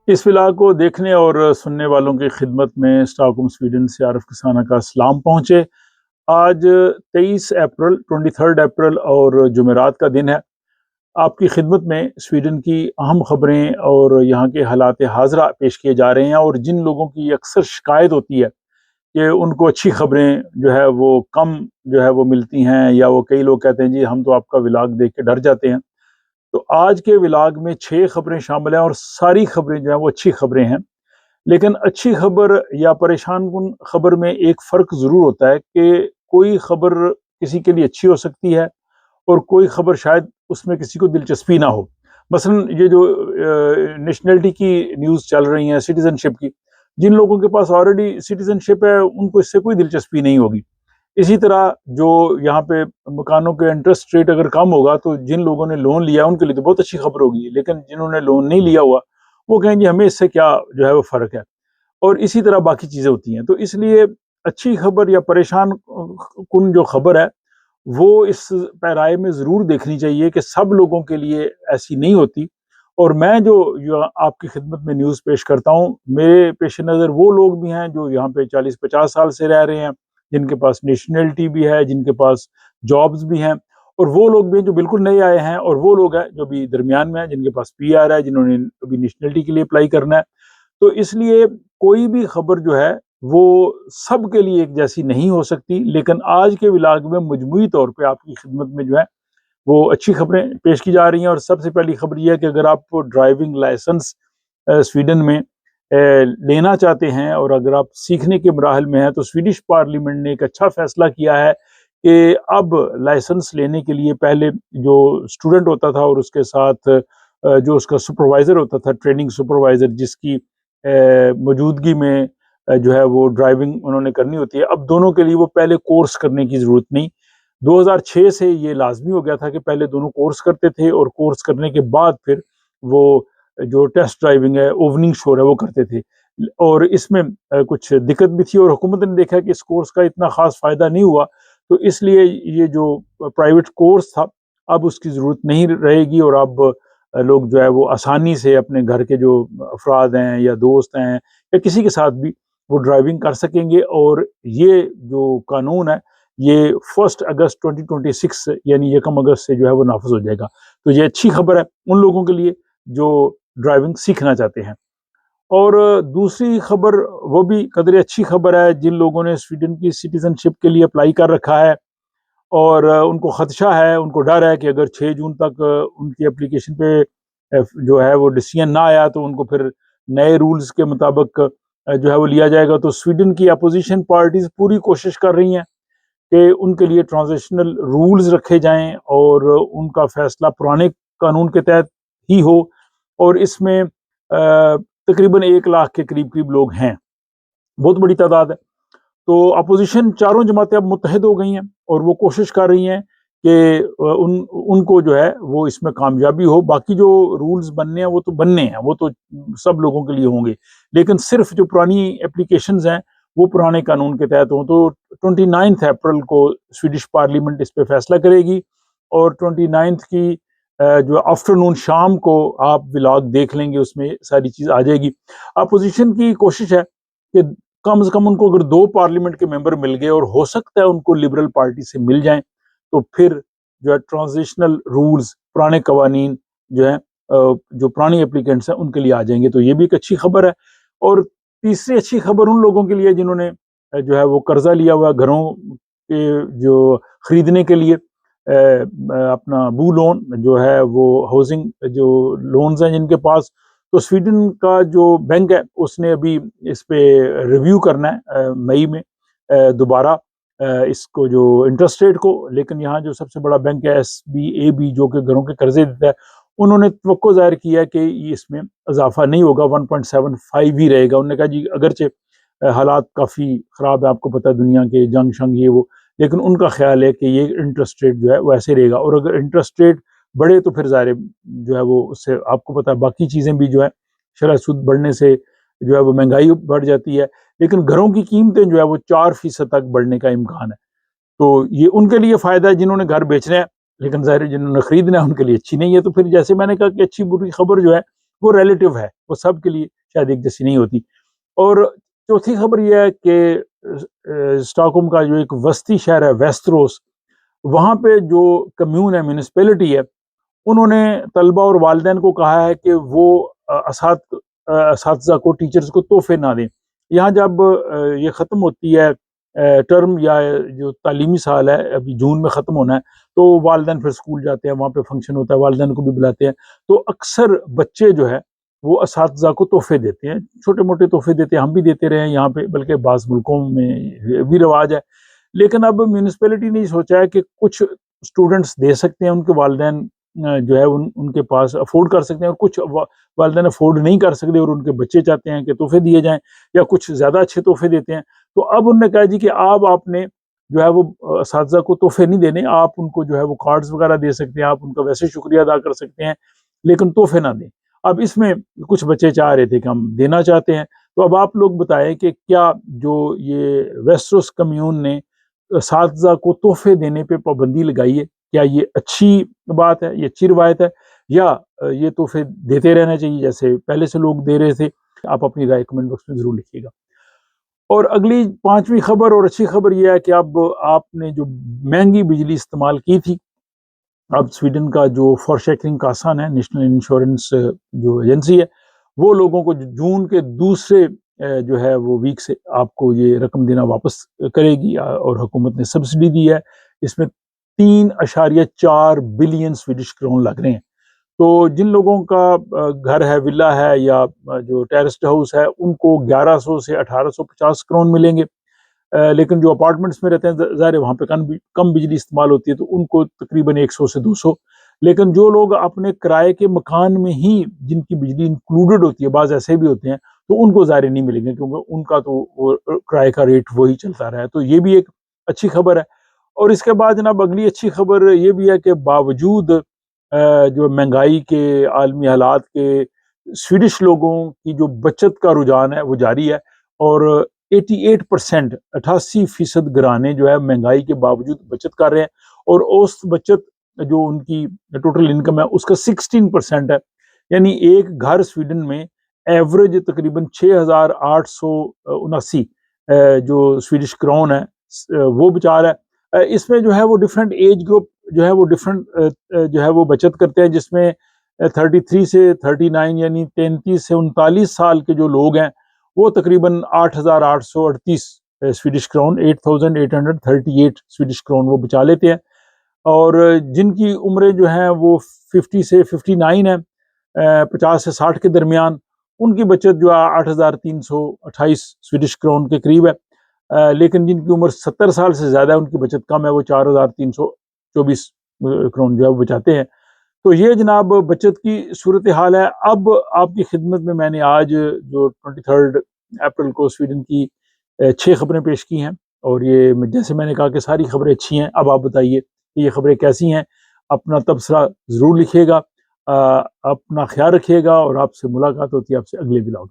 اس vlog کو دیکھنے اور سننے والوں کی خدمت میں اسٹاک سویڈن سے عارف کسانہ کا سلام پہنچے۔ آج 23 اپریل اور جمعرات کا دن ہے۔ آپ کی خدمت میں سویڈن کی اہم خبریں اور یہاں کے حالات حاضرہ پیش کیے جا رہے ہیں، اور جن لوگوں کی اکثر شکایت ہوتی ہے کہ ان کو اچھی خبریں جو ہے وہ کم وہ ملتی ہیں، یا وہ کئی لوگ کہتے ہیں جی ہم تو آپ کا ولاگ دیکھ کے ڈر جاتے ہیں، تو آج کے ولاگ میں 6 خبریں شامل ہیں، اور ساری خبریں جو ہیں وہ اچھی خبریں ہیں۔ لیکن اچھی خبر یا پریشان کن خبر میں ایک فرق ضرور ہوتا ہے کہ کوئی خبر کسی کے لیے اچھی ہو سکتی ہے اور کوئی خبر شاید اس میں کسی کو دلچسپی نہ ہو۔ مثلا یہ جو نیشنلٹی کی نیوز چل رہی ہیں، سٹیزن شپ کی، جن لوگوں کے پاس آلریڈی سٹیزن شپ ہے ان کو اس سے کوئی دلچسپی نہیں ہوگی۔ اسی طرح جو یہاں پہ مکانوں کے انٹرسٹ ریٹ اگر کم ہوگا تو جن لوگوں نے لون لیا ان کے لیے تو بہت اچھی خبر ہوگی، لیکن جنہوں نے لون نہیں لیا ہوا وہ کہیں گے ہمیں اس سے کیا وہ فرق ہے، اور اسی طرح باقی چیزیں ہوتی ہیں۔ تو اس لیے اچھی خبر یا پریشان کن جو خبر ہے وہ اس پیرائے میں ضرور دیکھنی چاہیے کہ سب لوگوں کے لیے ایسی نہیں ہوتی۔ اور میں جو آپ کی خدمت میں نیوز پیش کرتا ہوں، میرے پیش نظر وہ لوگ بھی ہیں جو یہاں پہ 40-50 سال سے رہ رہے ہیں، جن کے پاس نیشنلٹی بھی ہے، جن کے پاس جابز بھی ہیں، اور وہ لوگ بھی ہیں جو بالکل نئے آئے ہیں، اور وہ لوگ ہیں جو بھی درمیان میں ہیں، جن کے پاس پی آر ہے، جنہوں نے ابھی نیشنلٹی کے لیے اپلائی کرنا ہے۔ تو اس لیے کوئی بھی خبر جو ہے وہ سب کے لیے ایک جیسی نہیں ہو سکتی، لیکن آج کے ولاگ میں مجموعی طور پہ آپ کی خدمت میں جو ہے وہ اچھی خبریں پیش کی جا رہی ہیں۔ اور سب سے پہلی خبر یہ ہے کہ اگر آپ ڈرائیونگ لائسنس سویڈن میں لینا چاہتے ہیں اور اگر آپ سیکھنے کے مراحل میں ہیں، تو سویڈش پارلیمنٹ نے ایک اچھا فیصلہ کیا ہے کہ اب لائسنس لینے کے لیے پہلے جو اسٹوڈنٹ ہوتا تھا اور اس کے ساتھ جو اس کا سپروائزر ہوتا تھا، ٹریننگ سپروائزر، جس کی موجودگی میں جو ہے وہ ڈرائیونگ انہوں نے کرنی ہوتی ہے، اب دونوں کے لیے وہ پہلے کورس کرنے کی ضرورت نہیں۔ 2006 سے یہ لازمی ہو گیا تھا کہ پہلے دونوں کورس کرتے تھے، اور کورس کرنے کے بعد پھر وہ جو ٹیسٹ ڈرائیونگ ہے، اووننگ شور ہے، وہ کرتے تھے۔ اور اس میں کچھ دقت بھی تھی، اور حکومت نے دیکھا کہ اس کورس کا اتنا خاص فائدہ نہیں ہوا، تو اس لیے یہ جو پرائیویٹ کورس تھا اب اس کی ضرورت نہیں رہے گی، اور اب لوگ جو ہے وہ آسانی سے اپنے گھر کے جو افراد ہیں یا دوست ہیں یا کسی کے ساتھ بھی وہ ڈرائیونگ کر سکیں گے۔ اور یہ جو قانون ہے یہ 1 اگست 2026 یعنی 1 اگست سے جو ہے وہ نافذ ہو جائے گا۔ تو یہ اچھی خبر ہے ان لوگوں کے لیے جو ڈرائیونگ سیکھنا چاہتے ہیں۔ اور دوسری خبر وہ بھی قدر اچھی خبر ہے جن لوگوں نے سویڈن کی سٹیزن شپ کے لیے اپلائی کر رکھا ہے، اور ان کو خدشہ ہے، ان کو ڈر ہے کہ اگر 6 جون تک ان کی اپلیکیشن پہ جو ہے وہ ڈیسیژن نہ آیا تو ان کو پھر نئے رولز کے مطابق جو ہے وہ لیا جائے گا۔ تو سویڈن کی اپوزیشن پارٹیز پوری کوشش کر رہی ہیں کہ ان کے لیے ٹرانزیشنل رولز رکھے جائیں اور ان کا فیصلہ پرانے قانون کے تحت ہی ہو، اور اس میں تقریباً 1 لاکھ کے قریب لوگ ہیں، بہت بڑی تعداد ہے۔ تو اپوزیشن چاروں جماعتیں اب متحد ہو گئی ہیں اور وہ کوشش کر رہی ہیں کہ ان کو جو ہے وہ اس میں کامیابی ہو۔ باقی جو رولز بننے ہیں وہ تو بننے ہیں، وہ تو سب لوگوں کے لیے ہوں گے، لیکن صرف جو پرانی اپلیکیشنز ہیں وہ پرانے قانون کے تحت ہوں۔ تو 29 اپریل کو سویڈش پارلیمنٹ اس پہ فیصلہ کرے گی، اور 29 کی جو آفٹرنون شام کو آپ ولاگ دیکھ لیں گے، اس میں ساری چیز آ جائے گی۔ اپوزیشن کی کوشش ہے کہ کم از کم ان کو اگر 2 پارلیمنٹ کے ممبر مل گئے، اور ہو سکتا ہے ان کو لبرل پارٹی سے مل جائیں، تو پھر جو ہے ٹرانزیشنل رولز، پرانے قوانین جو ہیں جو پرانی اپلیکینٹس ہیں ان کے لیے آ جائیں گے۔ تو یہ بھی ایک اچھی خبر ہے۔ اور تیسری اچھی خبر ان لوگوں کے لیے جنہوں نے جو ہے وہ قرضہ لیا ہوا ہے گھروں کے جو خریدنے کے لیے، اپنا بو لون جو ہے وہ ہاؤسنگ جو لونز ہیں جن کے پاس، تو سویڈن کا جو بینک ہے اس نے ابھی اس پہ ریویو کرنا ہے مئی میں دوبارہ اس کو جو انٹرسٹ ریٹ کو۔ لیکن یہاں جو سب سے بڑا بینک ہے SBAB جو کہ گھروں کے قرضے دیتا ہے، انہوں نے توقع ظاہر کیا ہے کہ یہ اس میں اضافہ نہیں ہوگا، 1.75 ہی رہے گا۔ انہوں نے کہا جی اگرچہ حالات کافی خراب ہے، آپ کو پتہ ہے دنیا کے جنگ شنگ یہ وہ، لیکن ان کا خیال ہے کہ یہ انٹرسٹ ریٹ جو ہے وہ ایسے رہے گا، اور اگر انٹرسٹ ریٹ بڑھے تو پھر ظاہر جو ہے وہ اس سے آپ کو پتہ ہے باقی چیزیں بھی جو ہے شرح سود بڑھنے سے جو ہے وہ مہنگائی بڑھ جاتی ہے، لیکن گھروں کی قیمتیں جو ہے وہ 4% تک بڑھنے کا امکان ہے۔ تو یہ ان کے لیے فائدہ ہے جنہوں نے گھر بیچنا ہے، لیکن ظاہر جنہوں نے خریدنا ہے ان کے لیے اچھی نہیں ہے۔ تو پھر جیسے میں نے کہا کہ اچھی بری خبر جو ہے وہ ریلیٹیو ہے، وہ سب کے لیے شاید ایک جیسی نہیں ہوتی۔ اور چوتھی خبر یہ ہے کہ اسٹاک ہوم کا جو ایک وسطی شہر ہے ویسٹروس، وہاں پہ جو کمیون ہے، میونسپلٹی ہے، انہوں نے طلبہ اور والدین کو کہا ہے کہ وہ اساتذہ کو، ٹیچرز کو تحفے نہ دیں۔ یہاں جب یہ ختم ہوتی ہے ٹرم یا جو تعلیمی سال ہے، ابھی جون میں ختم ہونا ہے، تو والدین پھر اسکول جاتے ہیں، وہاں پہ فنکشن ہوتا ہے، والدین کو بھی بلاتے ہیں، تو اکثر بچے جو ہے وہ اساتذہ کو تحفے دیتے ہیں، چھوٹے موٹے تحفے دیتے ہیں، ہم بھی دیتے رہے ہیں یہاں پہ، بلکہ بعض ملکوں میں بھی رواج ہے۔ لیکن اب میونسپلٹی نے سوچا ہے کہ کچھ اسٹوڈنٹس دے سکتے ہیں، ان کے والدین جو ہے ان کے پاس افورڈ کر سکتے ہیں، اور کچھ والدین افورڈ نہیں کر سکتے اور ان کے بچے چاہتے ہیں کہ تحفے دیے جائیں یا کچھ زیادہ اچھے تحفے دیتے ہیں، تو اب انہوں نے کہا جی کہ آپ نے جو ہے وہ اساتذہ کو تحفے نہیں دینے، آپ ان کو جو ہے وہ کارڈز وغیرہ دے سکتے ہیں، آپ ان کا ویسے شکریہ ادا کر سکتے ہیں، لیکن تحفے نہ دیں۔ اب اس میں کچھ بچے چاہ رہے تھے کہ ہم دینا چاہتے ہیں، تو اب آپ لوگ بتائیں کہ کیا جو یہ ویسٹروس کمیون نے اساتذہ کو تحفے دینے پہ پابندی لگائی ہے، کیا یہ اچھی بات ہے، یہ اچھی روایت ہے، یا یہ تحفے دیتے رہنا چاہیے جیسے پہلے سے لوگ دے رہے تھے؟ آپ اپنی رائے کمنٹ باکس میں ضرور لکھیے گا۔ اور اگلی پانچویں خبر اور اچھی خبر یہ ہے کہ اب آپ نے جو مہنگی بجلی استعمال کی تھی، اب سویڈن کا جو فورشیکرنگ کاسان ہے، نیشنل انشورنس جو ایجنسی ہے، وہ لوگوں کو جون کے دوسرے جو ہے وہ ویک سے آپ کو یہ رقم دینا واپس کرے گی، اور حکومت نے سبسڈی دی ہے، اس میں 3.4 بلین سویڈش کرون لگ رہے ہیں۔ تو جن لوگوں کا گھر ہے، ولا ہے یا جو ٹیرسڈ ہاؤس ہے، ان کو 1100 سے 1850 کرون ملیں گے، لیکن جو اپارٹمنٹس میں رہتے ہیں ظاہر ہے وہاں پہ کم بجلی استعمال ہوتی ہے، تو ان کو تقریباً 100 سے 200۔ لیکن جو لوگ اپنے کرائے کے مکان میں ہی جن کی بجلی انکلوڈڈ ہوتی ہے، بعض ایسے بھی ہوتے ہیں، تو ان کو ظاہر نہیں ملیں گے، کیونکہ ان کا تو کرائے کا ریٹ وہی چلتا رہا ہے۔ تو یہ بھی ایک اچھی خبر ہے۔ اور اس کے بعد جناب اگلی اچھی خبر یہ بھی ہے کہ باوجود جو مہنگائی کے عالمی حالات کے، سویڈش لوگوں کی جو بچت کا رجحان ہے وہ جاری ہے، اور 88% گھرانے جو ہے مہنگائی کے باوجود بچت کر رہے ہیں، اور اوسط بچت جو ان کی ٹوٹل انکم ہے اس کا 16% ہے، یعنی ایک گھر سویڈن میں ایوریج تقریباً 6879 جو سویڈش کرون ہے وہ بچا رہا ہے۔ اس میں جو ہے وہ ڈفرینٹ ایج گروپ جو ہے وہ ڈفرینٹ جو ہے وہ بچت کرتے ہیں، جس میں 33 سے 39 یعنی 33 سے 39 سال کے جو لوگ ہیں وہ تقریباً 8838 سویڈش کرون 8838 سویڈش کرون وہ بچا لیتے ہیں، اور جن کی عمریں جو ہیں وہ 50 سے 59 ہیں، 50 سے 60 کے درمیان، ان کی بچت جو ہے 8328 سویڈش کرون کے قریب ہے، لیکن جن کی عمر 70 سال سے زیادہ ہے ان کی بچت کم ہے، وہ 4324 کرون جو ہے وہ بچاتے ہیں۔ تو یہ جناب بچت کی صورتحال ہے۔ اب آپ کی خدمت میں میں نے آج جو 23 اپریل کو سویڈن کی 6 خبریں پیش کی ہیں، اور یہ جیسے میں نے کہا کہ ساری خبریں اچھی ہیں۔ اب آپ بتائیے کہ یہ خبریں کیسی ہیں، اپنا تبصرہ ضرور لکھیے گا، اپنا خیال رکھیے گا، اور آپ سے ملاقات ہوتی ہے آپ سے اگلے ولاگ۔